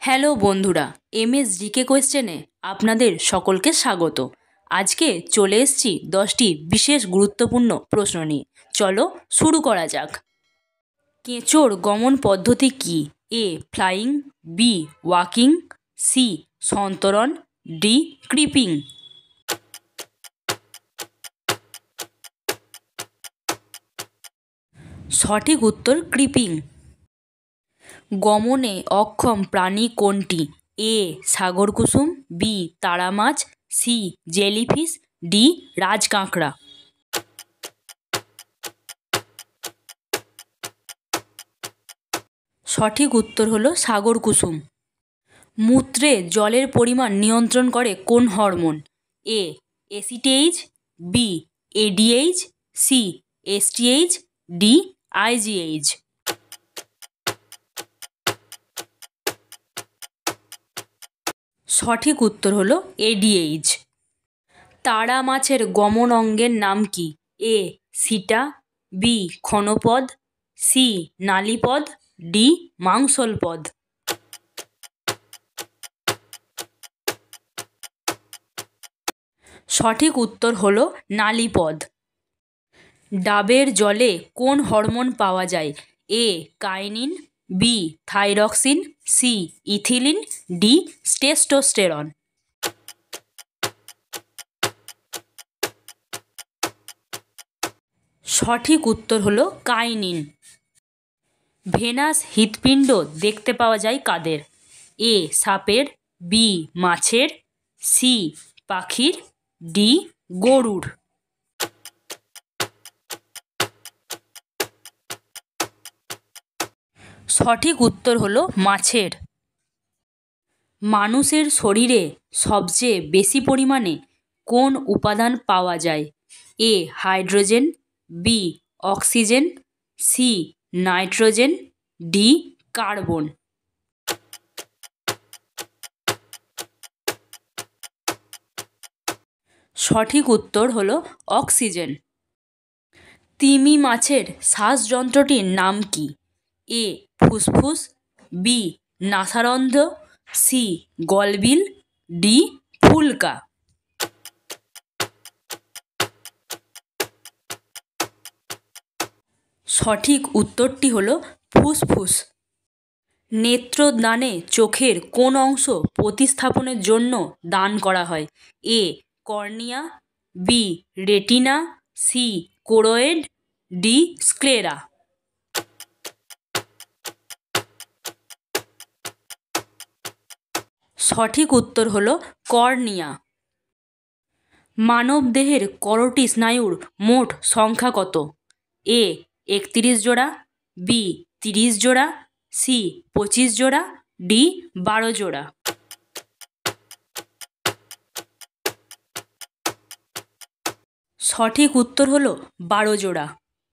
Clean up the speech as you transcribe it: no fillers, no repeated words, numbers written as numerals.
Hello বন্ধুরা, এমএসজিকে কোয়েশ্চেনে আপনাদের সকলকে স্বাগত। আজকে চলে এসেছি 10টি বিশেষ গুরুত্বপূর্ণ প্রশ্ন নিয়ে। চলো শুরু করা যাক। কেঁচোর গমন পদ্ধতি কি? A flying, B walking, C সন্তরণ, ডি ক্রিপিং। সঠিক উত্তর ক্রিপিং। গমনে অক্ষম প্রাণী কোনটি? এ সাগরকুসুম, বি তারা মাছ, সি জেলিফিশ, ডি রাজকাঁকড়া। সঠিক উত্তর হলো সাগরকুসুম। মূত্রে জলের পরিমাণ নিয়ন্ত্রণ করে কোন hormone? A ACTH, B ADH, C STH, D IGH. সঠিক উত্তর হলো এডিএইচ। তারা মাছের গমন অঙ্গের নাম কি? এ সিটা, বি ক্ষণপদ, সি নালীপদ, ডি মাংসলপদ। সঠিক উত্তর হলো নালীপদ। ডাবের জলে কোন হরমোন পাওয়া যায়? A kinin, B thyroxine, C ethylene, D testosterone. সঠিক উত্তর হলো কাইনিন। ভেনাস হৃৎপিণ্ড দেখতে পাওয়া যায় কাদের? এ সাপের, বি মাছের, সি পাখির, ডি গরুর। সঠিক উত্তর হলো মাছের। মানুষের শরীরে সবচেয়ে বেশি পরিমাণে কোন উপাদান পাওয়া যায়? A hydrogen, B oxygen, C nitrogen, D carbon. সঠিক উত্তর হলো অক্সিজেন। তিমি মাছের শ্বাসযন্ত্রটির নাম কি? এ ফুসফুস, বি নাসারন্ধ্র, সি গলবিল, ডি ফুলকা। সঠিক উত্তরটি হলো ফুসফুস। নেত্রদানে চোখের কোন অংশ প্রতিস্থাপনের জন্য দান করা হয়? A cornea, B retina, C choroid, D sclera. সঠিক উত্তর হলো কর্নিয়া। মানবদেহের করোটি স্নায়ুর মোট সংখ্যা কত? এ 31 জোড়া, বি 30 জোড়া, সি 25 জোড়া, ডি 12 জোড়া। সঠিক উত্তর হলো 12 জোড়া।